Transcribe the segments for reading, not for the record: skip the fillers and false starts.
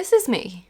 this is me.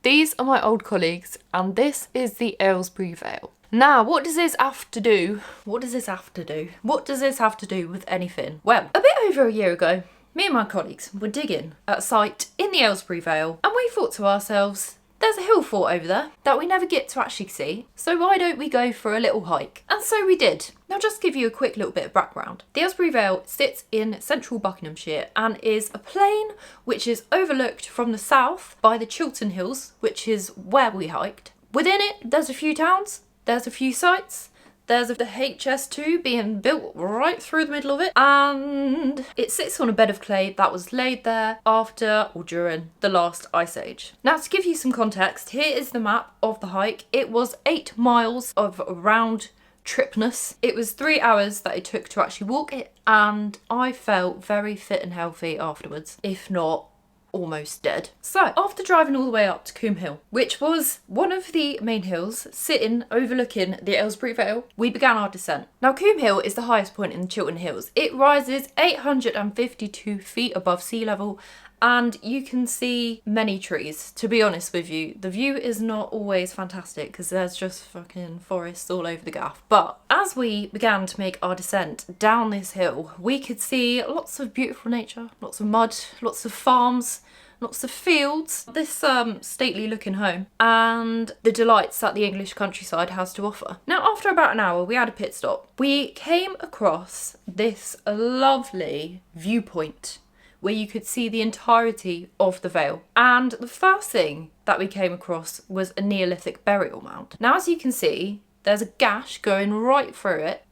These are my old colleagues, and this is the Aylesbury Vale. Now, what does this have to do? What does this have to do? What does this have to do with anything? Well, a bit over a year ago, me and my colleagues were digging at a site in the Aylesbury Vale, and we thought to ourselves, there's a hill fort over there that we never get to actually see, so why don't we go for a little hike? And so we did. Now, just to give you a quick little bit of background. The Aylesbury Vale sits in central Buckinghamshire and is a plain which is overlooked from the south by the Chiltern Hills, which is where we hiked. Within it, there's a few towns, there's a few sites, there's the HS2 being built right through the middle of it, and it sits on a bed of clay that was laid there after or during the last ice age. Now, to give you some context, here is the map of the hike. It was 8 miles of round tripness. It was 3 hours that it took to actually walk it, and I felt very fit and healthy afterwards, if not almost dead. So, after driving all the way up to Coombe Hill, which was one of the main hills sitting overlooking the Aylesbury Vale, we began our descent. Now, Coombe Hill is the highest point in the Chiltern Hills. It rises 852 feet above sea level, and you can see many trees. To be honest with you, the view is not always fantastic because there's just fucking forests all over the gaff. But as we began to make our descent down this hill, we could see lots of beautiful nature, lots of mud, lots of farms, lots of fields, this stately looking home, and the delights that the English countryside has to offer. Now, after about an hour, we had a pit stop. We came across this lovely viewpoint where you could see the entirety of the Vale. And the first thing that we came across was a neolithic burial mound. Now, as you can see, there's a gash going right through it.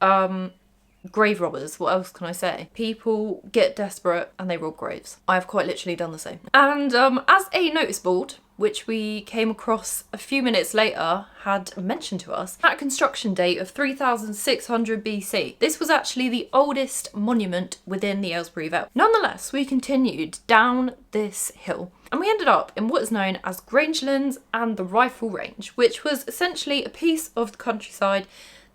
Grave robbers, what else can I say? People get desperate and they rob graves. I've quite literally done the same. And as a notice board, which we came across a few minutes later, had mentioned to us, at a construction date of 3600 BC. This was actually the oldest monument within the Aylesbury Vale. Nonetheless, we continued down this hill, and we ended up in what is known as Grangelands and the Rifle Range, which was essentially a piece of the countryside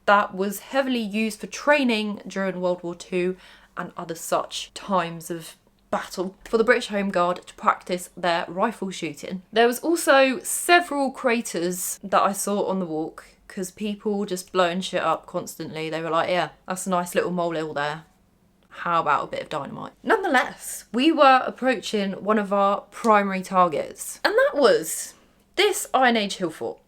that was heavily used for training during World War II and other such times of battle for the British Home Guard to practice their rifle shooting. There was also several craters that I saw on the walk because people just blowing shit up constantly. They were like, yeah, that's a nice little molehill there. How about a bit of dynamite? Nonetheless, we were approaching one of our primary targets, and that was this Iron Age hill fort.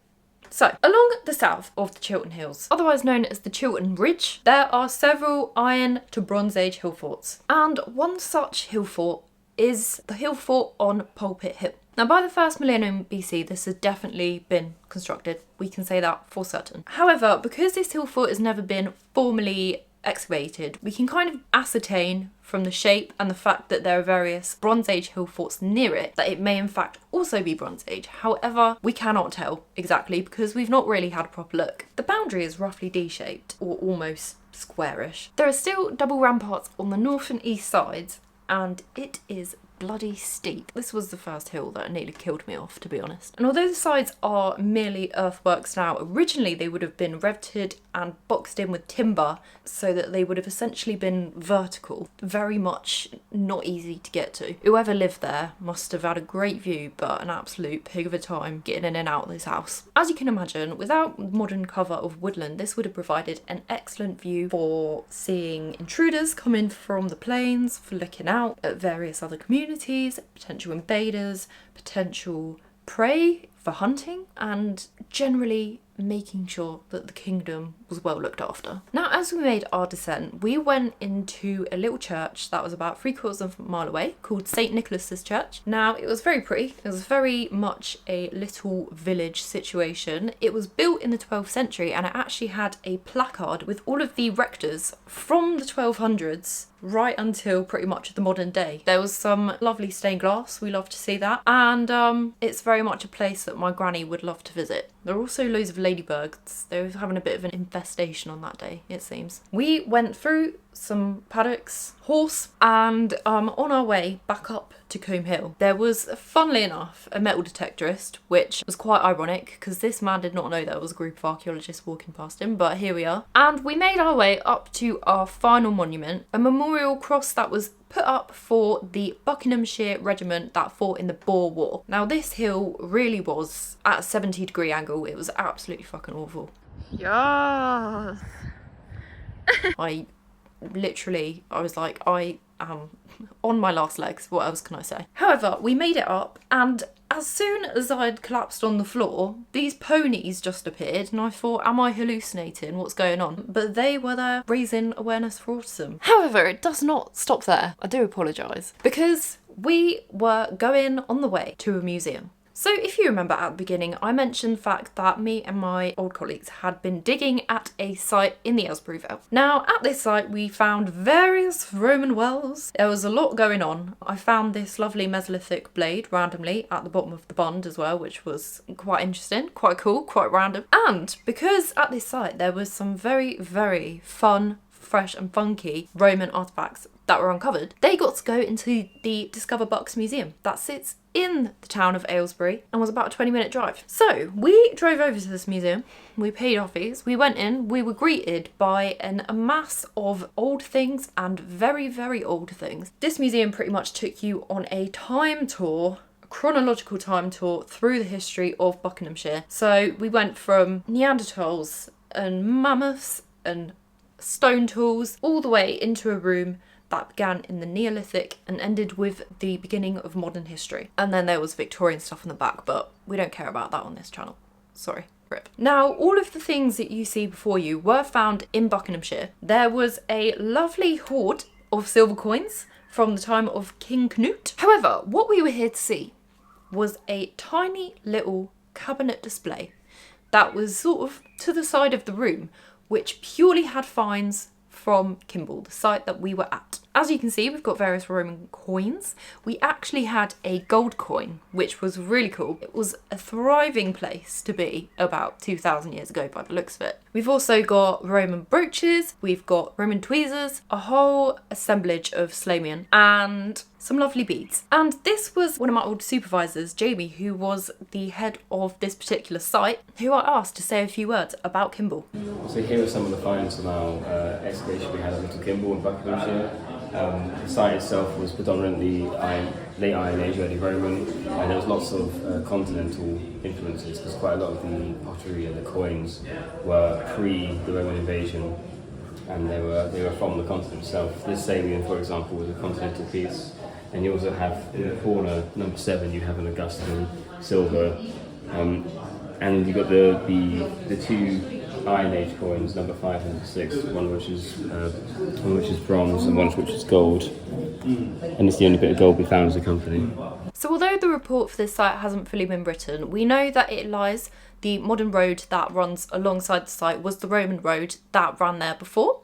So, along the south of the Chiltern Hills, otherwise known as the Chiltern Ridge, there are several Iron to Bronze Age hill forts. And one such hill fort is the hill fort on Pulpit Hill. Now, by the first millennium BC, this has definitely been constructed. We can say that for certain. However, because this hill fort has never been formally excavated, we can kind of ascertain from the shape and the fact that there are various Bronze Age hill forts near it that it may in fact also be Bronze Age. However, we cannot tell exactly because we've not really had a proper look. The boundary is roughly D-shaped or almost squarish. There are still double ramparts on the north and east sides, and it is bloody steep. This was the first hill that nearly killed me off, to be honest. And although the sides are merely earthworks now, originally they would have been riveted and boxed in with timber so that they would have essentially been vertical. Very much not easy to get to. Whoever lived there must have had a great view, but an absolute pig of a time getting in and out of this house. As you can imagine, without modern cover of woodland, this would have provided an excellent view for seeing intruders coming from the plains, for looking out at various other communities, potential invaders, potential prey for hunting, and generally making sure that the kingdom was well looked after. Now, as we made our descent, we went into a little church that was about 3/4 of a mile away called St. Nicholas's Church. Now, it was very pretty. It was very much a little village situation. It was built in the 12th century, and it actually had a placard with all of the rectors from the 1200s right until pretty much the modern day. There was some lovely stained glass. We love to see that. And it's very much a place that my granny would love to visit. There were also loads of ladybirds. They were having a bit of an infestation on that day, it seems. We went through some paddocks, horse, and on our way back up to Coombe Hill, there was, funnily enough, a metal detectorist, which was quite ironic because this man did not know there was a group of archaeologists walking past him, but here we are. And we made our way up to our final monument, a memorial cross that was put up for the Buckinghamshire regiment that fought in the Boer War. Now this hill really was at a 70-degree angle. It was absolutely fucking awful. Yes. I was like, I am on my last legs, what else can I say? However, we made it up, and as soon as I'd collapsed on the floor, these ponies just appeared, and I thought, am I hallucinating? What's going on? But they were there raising awareness for autism. However, it does not stop there. I do apologise. Because we were going on the way to a museum. So if you remember at the beginning, I mentioned the fact that me and my old colleagues had been digging at a site in the Aylesbury Vale. Now at this site we found various Roman wells. There was a lot going on. I found this lovely Mesolithic blade randomly at the bottom of the bund as well, which was quite interesting, quite cool, quite random. And because at this site there was some very, very fun, fresh and funky Roman artefacts that were uncovered, they got to go into the Discover Bucks Museum that sits in the town of Aylesbury and was about a 20-minute drive. So we drove over to this museum, we paid our fees, we went in, we were greeted by a mass of old things and very, very old things. This museum pretty much took you on a time tour, a chronological time tour through the history of Buckinghamshire. So we went from Neanderthals and mammoths and stone tools all the way into a room that began in the Neolithic and ended with the beginning of modern history. And then there was Victorian stuff in the back, but we don't care about that on this channel. Sorry, rip. Now, all of the things that you see before you were found in Buckinghamshire. There was a lovely hoard of silver coins from the time of King Canute. However, what we were here to see was a tiny little cabinet display that was sort of to the side of the room, which purely had finds from Coombe, the site that we were at. As you can see, we've got various Roman coins. We actually had a gold coin, which was really cool. It was a thriving place to be about 2,000 years ago by the looks of it. We've also got Roman brooches, we've got Roman tweezers, a whole assemblage of slamian, and some lovely beads. And this was one of my old supervisors, Jamie, who was the head of this particular site, who I asked to say a few words about Coombe. So here are some of the finds from our excavation we had at Little Coombe in Buckinghamshire. The site itself was predominantly late Iron Age, early Roman, and there was lots of continental influences because quite a lot of the pottery and the coins were pre the Roman invasion, and they were from the continent itself. This Samian, for example, was a continental piece, and you also have in the corner, number 7, you have an Augustan silver, and you've got the two Iron Age coins, number 5 and 6, one which is bronze and one which is gold, and it's the only bit of gold we found as a company. So although the report for this site hasn't fully been written, we know that it lies the modern road that runs alongside the site was the Roman road that ran there before.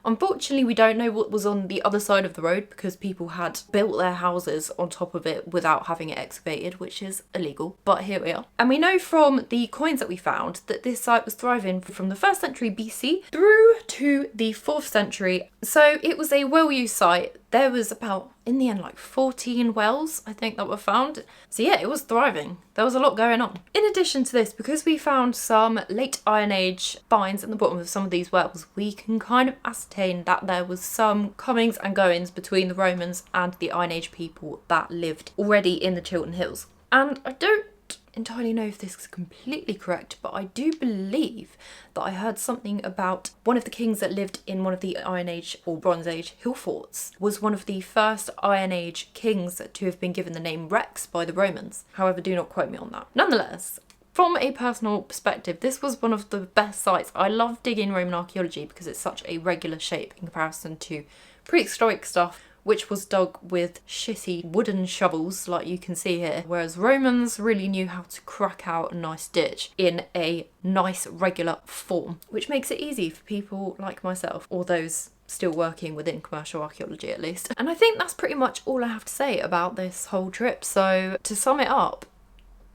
Unfortunately, we don't know what was on the other side of the road because people had built their houses on top of it without having it excavated, which is illegal, but here we are. And we know from the coins that we found that this site was thriving from the 1st century BC through to the 4th century. So it was a well-used site. There was about, in the end, like 14 wells, I think, that were found. So yeah, it was thriving. There was a lot going on. In addition to this, because we found some late Iron Age finds at the bottom of some of these wells, we can kind of ascertain that there was some comings and goings between the Romans and the Iron Age people that lived already in the Chiltern Hills. And I don't entirely know if this is completely correct, but I do believe that I heard something about one of the kings that lived in one of the Iron Age or Bronze Age hill forts was one of the first Iron Age kings to have been given the name Rex by the Romans. However, do not quote me on that. Nonetheless, from a personal perspective, this was one of the best sites. I love digging Roman archaeology because it's such a regular shape in comparison to prehistoric stuff, which was dug with shitty wooden shovels like you can see here, whereas Romans really knew how to crack out a nice ditch in a nice regular form, which makes it easy for people like myself, or those still working within commercial archaeology at least. And I think that's pretty much all I have to say about this whole trip. So to sum it up,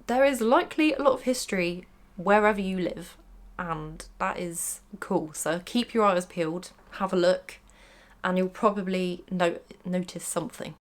there is likely a lot of history wherever you live, and that is cool. So keep your eyes peeled, have a look, and you'll probably notice something.